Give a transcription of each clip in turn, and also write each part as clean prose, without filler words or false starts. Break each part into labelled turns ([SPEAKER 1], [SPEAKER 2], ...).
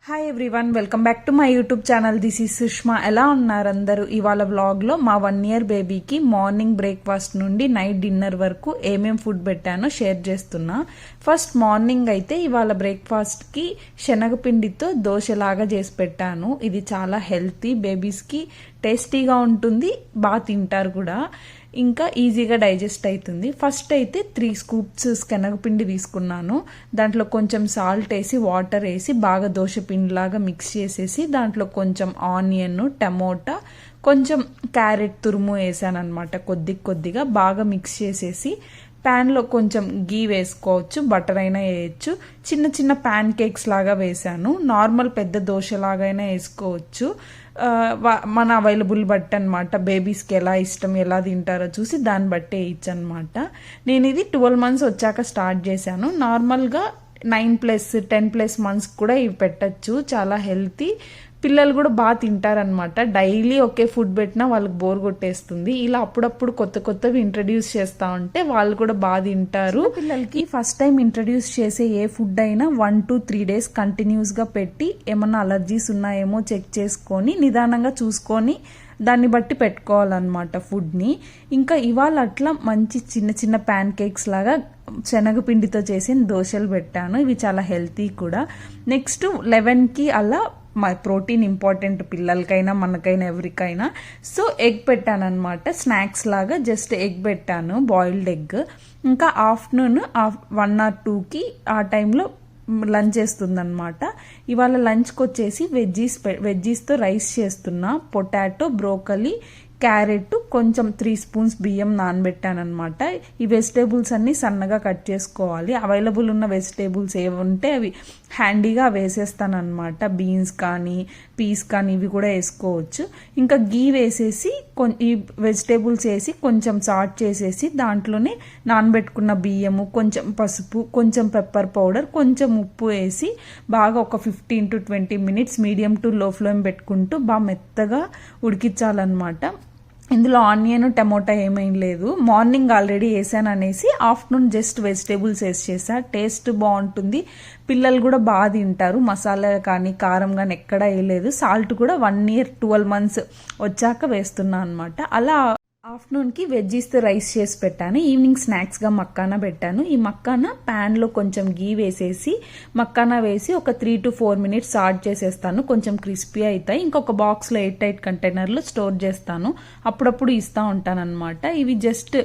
[SPEAKER 1] Hi everyone, welcome back to my YouTube channel. This is Sushma. ఎలా ఉన్నారు అందరూ? ఇవాళ వ్లాగ్లో మా 1 year బేబీకి మార్నింగ్ బ్రేక్ఫాస్ట్ నుండి నైట్ డిన్నర్ వరకు ఏమేం ఫుడ్ పెట్టానో షేర్ చేస్తున్నా. ఫస్ట్ మార్నింగ్ అయితే ఇవాళ బ్రేక్ఫాస్ట్కి శనగపిండితో దోశలాగా చేసి పెట్టాను. ఇది చాలా హెల్తీ, బేబీస్కి టేస్టీగా ఉంటుంది, బాగా తింటారు కూడా, ఇంకా ఈజీగా డైజెస్ట్ అవుతుంది. ఫస్ట్ అయితే 3 scoops శనగపిండి తీసుకున్నాను. దాంట్లో కొంచెం సాల్ట్ వేసి వాటర్ వేసి బాగా దోశ పిండిలాగా మిక్స్ చేసేసి దాంట్లో కొంచెం ఆనియన్, టమోటా, కొంచెం క్యారెట్ తురుము వేసాను అనమాట. కొద్దిగా బాగా మిక్స్ చేసేసి ప్యాన్లో కొంచెం గీ వేసుకోవచ్చు, బటర్ అయినా వేయచ్చు. చిన్న ప్యాన్ కేక్స్ లాగా వేసాను. నార్మల్ పెద్ద దోశ లాగైనా వేసుకోవచ్చు, మన అవైలబుల్ బట్టి అనమాట. బేబీస్కి ఎలా ఇష్టం, ఎలా తింటారో చూసి దాన్ని బట్టి వేయచ్చు అనమాట. నేను ఇది 12 months వచ్చాక స్టార్ట్ చేశాను. నార్మల్గా 9+ 10+ months కూడా ఇవి పెట్టచ్చు. చాలా హెల్తీ, పిల్లలు కూడా బాగా తింటారనమాట. డైలీ ఒకే ఫుడ్ పెట్టినా వాళ్ళకి బోర్ కొట్టేస్తుంది. ఇలా అప్పుడప్పుడు కొత్తవి ఇంట్రడ్యూస్ చేస్తూ ఉంటే వాళ్ళు కూడా బాగా తింటారు. పిల్లలకి ఫస్ట్ టైం ఇంట్రడ్యూస్ చేసే ఏ ఫుడ్ అయినా 1 to 3 days కంటిన్యూస్గా పెట్టి ఏమన్నా అలర్జీస్ ఉన్నాయేమో చెక్ చేసుకొని నిదానంగా చూసుకొని దాన్ని బట్టి పెట్టుకోవాలన్నమాట ఫుడ్ని. ఇంకా ఇవాళ అట్లా మంచి చిన్న ప్యాన్ కేక్స్ లాగా శనగపిండితో చేసిన దోశలు పెట్టాను. ఇవి చాలా హెల్తీ కూడా. నెక్స్ట్ 11కి అలా ప్రోటీన్ ఇంపార్టెంట్ పిల్లలకైనా మనకైనా ఎవరికైనా. సో ఎగ్ పెట్టాను అనమాట, స్నాక్స్ లాగా జస్ట్ ఎగ్ పెట్టాను, బాయిల్డ్ ఎగ్. ఇంకా ఆఫ్టర్నూన్ 1 or 2కి ఆ టైంలో లంచ్ చేస్తుందన్నమాట. ఇవాళ లంచ్కి వచ్చేసి వెజ్జీస్తో రైస్ చేస్తున్నా. పొటాటో, బ్రోకలీ, క్యారెట్, కొంచెం 3 spoons బియ్యం నానబెట్టానమాట. ఈ వెజిటేబుల్స్ అన్నీ సన్నగా కట్ చేసుకోవాలి. అవైలబుల్ ఉన్న వెజిటేబుల్స్ ఏవి ఉంటే అవి హ్యాండీగా వేసేస్తానమాట. బీన్స్ కానీ పీస్ కానీ ఇవి కూడా వేసుకోవచ్చు. ఇంకా గీ వేసేసి ఈ వెజిటేబుల్స్ వేసి కొంచెం సాల్ట్ చేసేసి దాంట్లోనే నానబెట్టుకున్న బియ్యము, కొంచెం పసుపు, కొంచెం పెప్పర్ పౌడర్, కొంచెం ఉప్పు వేసి బాగా ఒక 15 to 20 minutes మీడియం టు లో ఫ్లేమ్ పెట్టుకుంటూ బాగా మెత్తగా ఉడికించాలన్నమాట. ఇందులో ఆనియన్, టమోటా ఏమేం లేదు. మార్నింగ్ ఆల్రెడీ వేసాను అనేసి ఆఫ్టర్నూన్ జస్ట్ వెజిటేబుల్స్ వేసి చేసా. టేస్ట్ బాగుంటుంది, పిల్లలు కూడా బాగా తింటారు. మసాలా కానీ కారం కానీ ఎక్కడా వేయలేదు. సాల్ట్ కూడా 1 year 12 months వచ్చాక వేస్తున్నా అనమాట. అలా ఆఫ్టర్నూన్కి వెజ్జీస్తో రైస్ చేసి పెట్టాను. ఈవినింగ్ స్నాక్స్గా మక్కానా పెట్టాను. ఈ మక్కానా ప్యాన్లో కొంచెం గీ వేసేసి మక్కానా వేసి ఒక 3 to 4 minutes సాల్ట్ చేసేస్తాను. కొంచెం క్రిస్పీ అవుతాయి. ఇంకొక బాక్స్లో 8 కంటైనర్లో స్టోర్ చేస్తాను. అప్పుడప్పుడు ఇస్తూ ఉంటాను అనమాట. ఇవి జస్ట్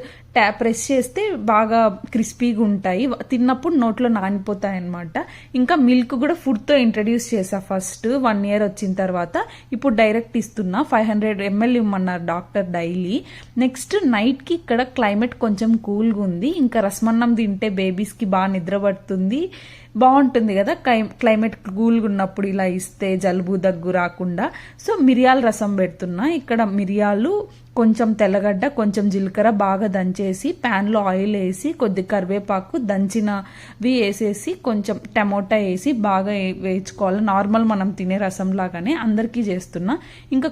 [SPEAKER 1] ప్రెస్ చేస్తే బాగా క్రిస్పీగా ఉంటాయి, తిన్నప్పుడు నోట్లో నానిపోతాయి అనమాట. ఇంకా మిల్క్ కూడా ఫుడ్తో ఇంట్రడ్యూస్ చేసా ఫస్ట్ 1 year వచ్చిన తర్వాత. ఇప్పుడు డైరెక్ట్ ఇస్తున్నా. 500 ml ఇవ్వమన్నారు డాక్టర్ డైలీ. నెక్స్ట్ నైట్కి ఇక్కడ క్లైమేట్ కొంచెం కూల్గా ఉంది. ఇంకా రసమన్నం తింటే బేబీస్కి బాగా నిద్ర పడుతుంది, బాగుంటుంది కదా క్లైమేట్ కూల్గా ఉన్నప్పుడు ఇలా ఇస్తే, జలుబు దగ్గు రాకుండా. సో మిరియాల రసం పెడుతున్నా. ఇక్కడ మిరియాలు, కొంచెం తెల్లగడ్డ, కొంచెం జీలకర్ర బాగా దంచేసి ప్యాన్లో ఆయిల్ వేసి కొద్ది కరివేపాకు దంచినవి వేసేసి కొంచెం టమోటా వేసి బాగా వేయించుకోవాలి. నార్మల్ మనం తినే రసం లాగానే అందరికీ చేస్తున్నా. ఇంకా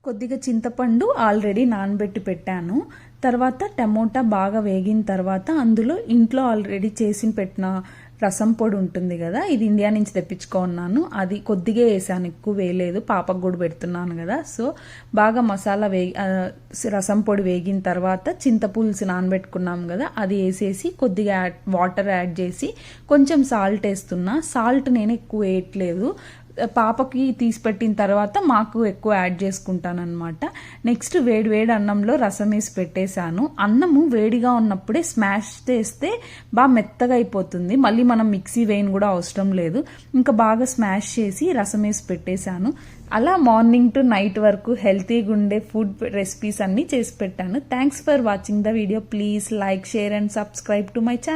[SPEAKER 1] కొద్దిగా చింతపండు ఆల్రెడీ నానబెట్టి పెట్టాను. తర్వాత టమోటా బాగా వేగిన తర్వాత అందులో ఇంట్లో ఆల్రెడీ చేసి పెట్టిన రసం పొడి ఉంటుంది కదా, ఇది ఇండియా నుంచి తెప్పించుకున్నాను. అది కొద్దిగా వేసాను, ఎక్కువ వేయలేదు, పాపకు కూడా పెడుతున్నాను కదా. సో బాగా మసాలా రసం పొడి వేగిన తర్వాత చింతపులుసు నానబెట్టుకున్నాం కదా, అది వేసేసి కొద్దిగా వాటర్ యాడ్ చేసి కొంచెం సాల్ట్ వేస్తున్నా. సాల్ట్ నేను ఎక్కువ వేయట్లేదు, పాపకి తీసి పెట్టిన తర్వాత మాకు ఎక్కువ యాడ్ చేసుకుంటానమాట. నెక్స్ట్ వేడి అన్నంలో రసం వేసి పెట్టేశాను. అన్నము వేడిగా ఉన్నప్పుడే స్మాష్ చేస్తే బాగా మెత్తగా అయిపోతుంది, మళ్ళీ మనం మిక్సీ వేయని కూడా అవసరం లేదు. ఇంకా బాగా స్మాష్ చేసి రసం వేసి పెట్టేశాను. అలా మార్నింగ్ టు నైట్ వరకు హెల్తీగా ఉండే ఫుడ్ రెసిపీస్ అన్నీ చేసి పెట్టాను. Thanks for watching the video. Please like, share and subscribe to my channel.